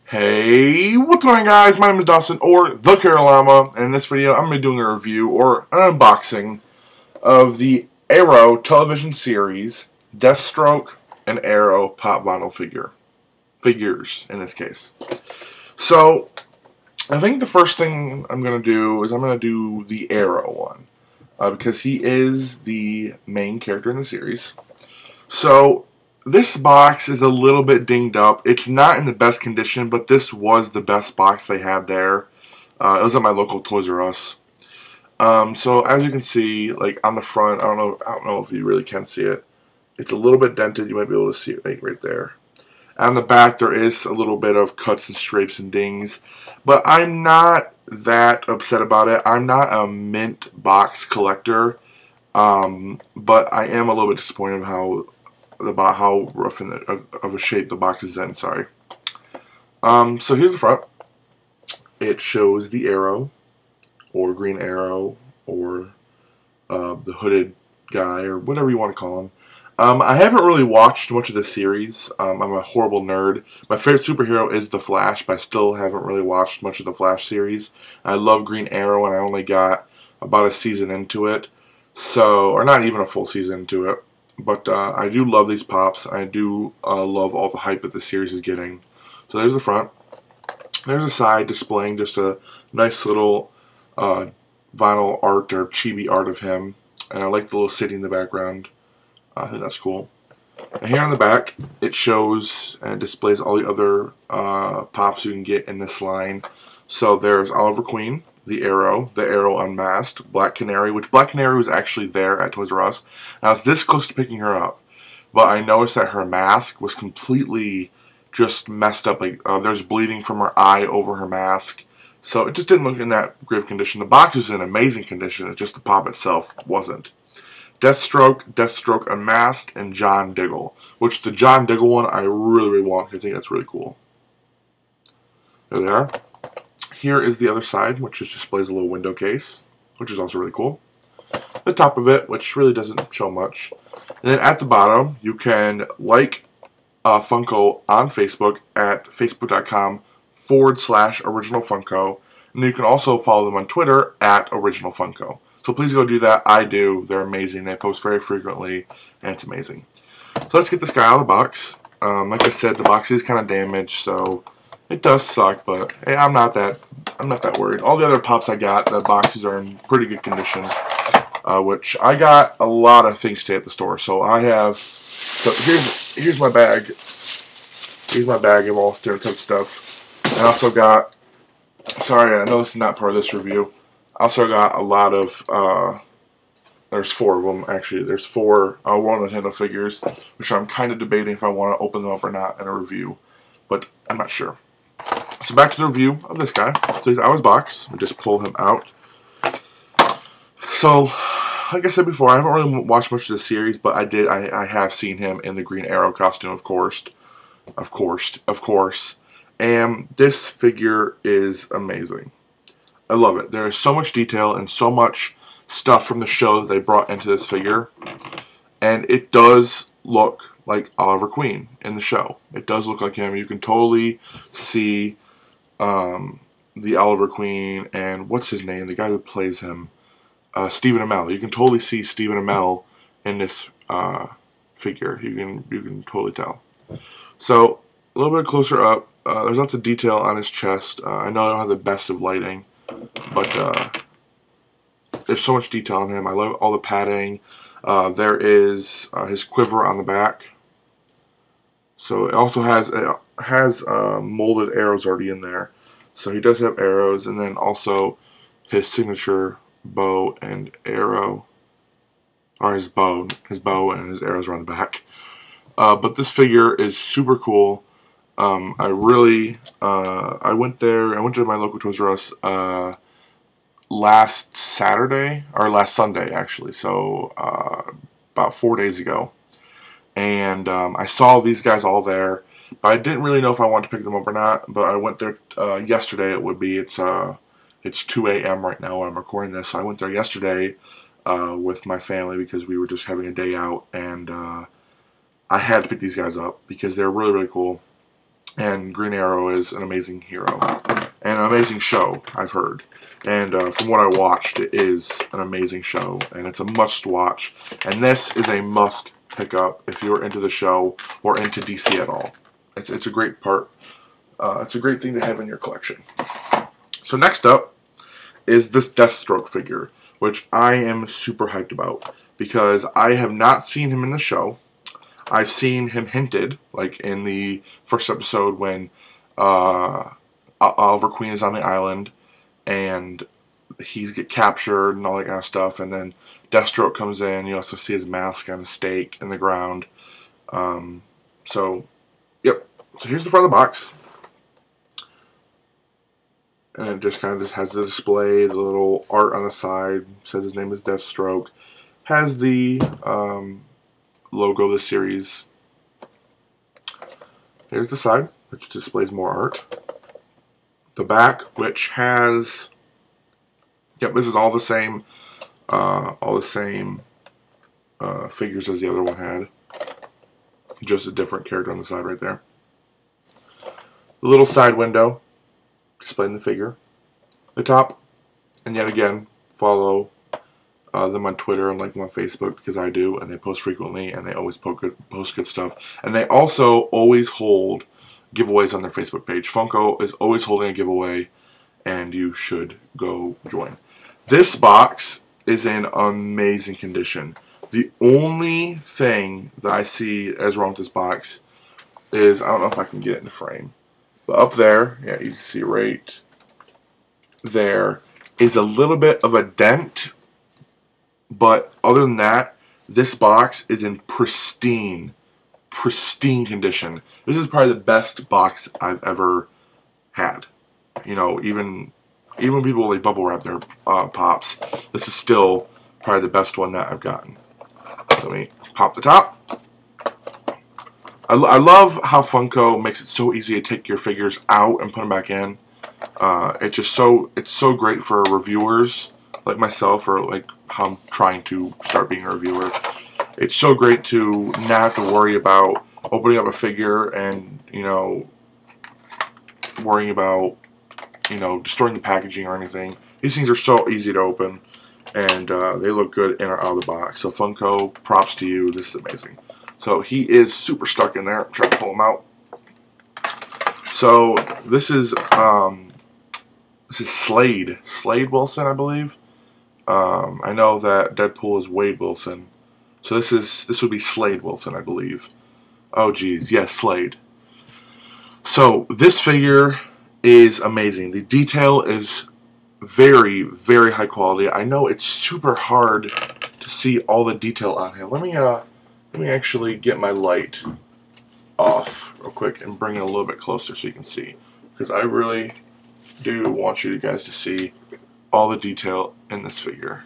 Hey, what's going on, guys? My name is Dawson, or The Carolama, and in this video I'm going to be doing a review or an unboxing of the Arrow television series Deathstroke and Arrow pop vinyl figures in this case. So I think the first thing I'm going to do is I'm going to do the Arrow one because he is the main character in the series. So this box is a little bit dinged up. It's not in the best condition, but this was the best box they had there. It was at my local Toys R Us. So as you can see, like on the front, I don't know if you really can see it. It's a little bit dented. You might be able to see it like right there. On the back, there is a little bit of cuts and scrapes and dings, but I'm not that upset about it. I'm not a mint box collector, but I am a little bit disappointed of how rough of a shape the box is in. Sorry. So here's the front. It shows the Arrow, or Green Arrow, or the hooded guy, or whatever you want to call him. I haven't really watched much of this series. I'm a horrible nerd. My favorite superhero is the Flash, but I still haven't really watched much of the Flash series. I love Green Arrow, and I only got about a season into it, or not even a full season into it. But I do love these pops. I do love all the hype that the series is getting. So there's the front. There's the side displaying just a nice little vinyl art or chibi art of him. And I like the little city in the background. I think that's cool. And here on the back, it shows and displays all the other pops you can get in this line. So there's Oliver Queen, the Arrow Unmasked, Black Canary, which Black Canary was actually there at Toys R Us. And I was this close to picking her up, but I noticed that her mask was completely just messed up. Like there's bleeding from her eye over her mask, so it just didn't look in that grave condition. The box was in amazing condition. It's just the pop itself wasn't. Deathstroke Unmasked, and John Diggle, which the John Diggle one I really want. I think that's really cool. There they are. Here is the other side, which just displays a little window case, which is also really cool. The top of it, which really doesn't show much. And then at the bottom, you can like Funko on Facebook at facebook.com/originalfunko. And you can also follow them on Twitter at originalfunko. So please go do that. I do. They're amazing. They post very frequently, and it's amazing. So let's get this guy out of the box. Like I said, the box is kind of damaged, so it does suck, but hey, I'm not that worried. All the other pops I got, the boxes are in pretty good condition, which I got a lot of things today at the store. So I have, here's my bag. Here's my bag of all stereotype stuff. I also got, sorry, I know this is not part of this review. I also got a lot of, there's 4 of them actually. There's 4 World Nintendo figures, which I'm kind of debating if I want to open them up or not in a review, but I'm not sure. So back to the review of this guy. So he's out of his box. We just pull him out. So, like I said before, I haven't really watched much of the series, but I have seen him in the Green Arrow costume, of course. And this figure is amazing. I love it. There is so much detail and so much stuff from the show that they brought into this figure, and it does look like Oliver Queen in the show. It does look like him. You can totally see the Oliver Queen and what's his name, the guy who plays him, Stephen Amell. You can totally see Stephen Amell in this figure. You can totally tell. So a little bit closer up, there's lots of detail on his chest. I know I don't have the best of lighting, but there's so much detail on him. I love all the padding. There is his quiver on the back. So it also has molded arrows already in there. So he does have arrows, and then also his signature bow and arrow, or his bow and his arrows are on the back. But this figure is super cool. I went to my local Toys R Us last Sunday actually, so about 4 days ago, and I saw these guys all there, but I didn't really know if I wanted to pick them up or not. But I went there yesterday. It's 2 a.m. right now when I'm recording this, so I went there yesterday with my family because we were just having a day out, and I had to pick these guys up because they're really, really cool. And Green Arrow is an amazing hero. And an amazing show, I've heard. And from what I watched, it is an amazing show. And it's a must-watch. And this is a must pick up if you're into the show or into DC at all. It's a great part. It's a great thing to have in your collection. So next up is this Deathstroke figure, which I am super hyped about. Because I have not seen him in the show. I've seen him hinted, like in the first episode when Oliver Queen is on the island and he's get captured and all that kind of stuff, and then Deathstroke comes in. You also see his mask on a stake in the ground. So, yep. So here's the front of the box. And it just kind of has the display, the little art on the side, says his name is Deathstroke. Has the logo of the series. Here's the side, which displays more art. The back, which has, yep, this is all the same figures as the other one had. Just a different character on the side right there. The little side window displaying the figure. The top, and yet again, follow them on Twitter and like them on Facebook, because I do, and they post frequently, and they always post good stuff. And they also always hold giveaways on their Facebook page. Funko is always holding a giveaway, and you should go join. This box is in amazing condition. The only thing that I see as wrong with this box is, I don't know if I can get it in the frame, but up there, yeah, you can see right there, is a little bit of a dent. But other than that, this box is in pristine condition. This is probably the best box I've ever had. You know, even people like bubble wrap their pops, this is still probably the best one that I've gotten. So let me pop the top. I love how Funko makes it so easy to take your figures out and put them back in. It's so great for reviewers like myself, or like how I'm trying to start being a reviewer. It's so great to not have to worry about opening up a figure and, you know, worrying about, you know, destroying the packaging or anything. These things are so easy to open, and they look good in or out of the box. So Funko, props to you. This is amazing. So he is super stuck in there. I'm trying to pull him out. So this is Slade Wilson, I believe. I know that Deadpool is Wade Wilson, so this would be Slade Wilson, I believe. Oh geez, yes, Slade. So this figure is amazing. The detail is very, very high quality. I know it's super hard to see all the detail on him. Let me actually get my light off real quick and bring it a little bit closer so you can see, because I really do want you guys to see all the detail in this figure.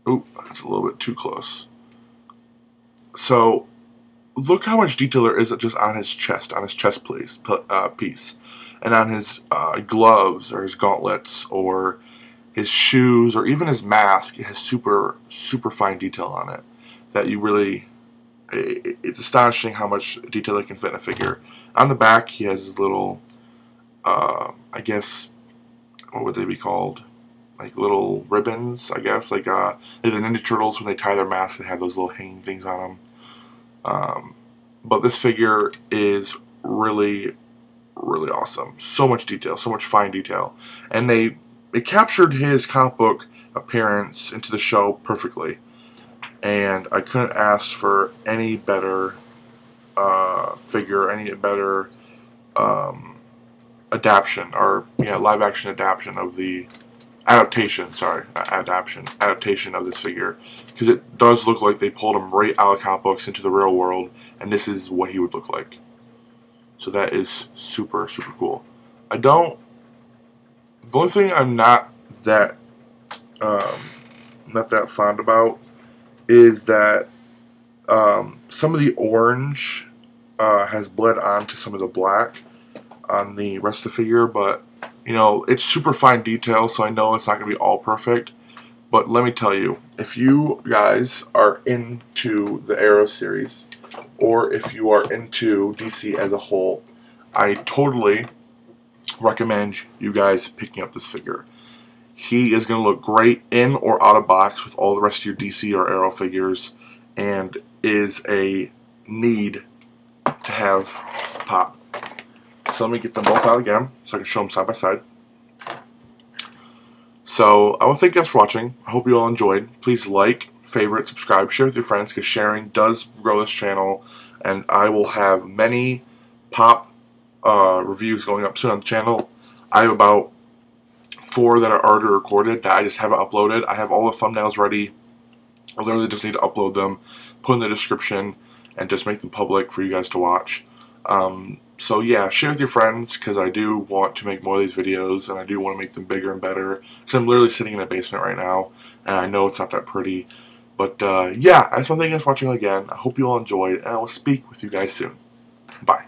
Oop, that's a little bit too close. So look how much detail there is just on his chest piece, and on his gloves or his gauntlets or his shoes or even his mask. It has super fine detail on it that you really, it's astonishing how much detail it can fit in a figure. On the back, he has his little, I guess, what would they be called? Like little ribbons, I guess. Like the Ninja Turtles, when they tie their masks, they have those little hanging things on them. But this figure is really awesome. So much detail, so much fine detail. And they captured his comic book appearance into the show perfectly. And I couldn't ask for any better figure, any better adaptation, or live action adaptation of the adaptation of this figure, because it does look like they pulled him right out of comic books into the real world, and this is what he would look like. So that is super cool. The only thing I'm not that fond about is that some of the orange has bled onto some of the black on the rest of the figure, but you know, it's super fine detail, so I know it's not going to be all perfect. But let me tell you, if you guys are into the Arrow series, or if you are into DC as a whole, I totally recommend you guys picking up this figure. He is going to look great in or out of box with all the rest of your DC or Arrow figures, and is a need to have pop. So let me get them both out again so I can show them side by side. So I want to thank you guys for watching. I hope you all enjoyed. Please like, favorite, subscribe, share with your friends, because sharing does grow this channel, and I will have many pop reviews going up soon on the channel. I have about 4 that are already recorded that I just haven't uploaded. I have all the thumbnails ready. I literally just need to upload them, put in the description, and just make them public for you guys to watch. So yeah, share with your friends, because I do want to make more of these videos, and I do want to make them bigger and better, because I'm literally sitting in a basement right now, and I know it's not that pretty. But yeah, I just want to thank you guys for watching again. I hope you all enjoyed, and I will speak with you guys soon. Bye.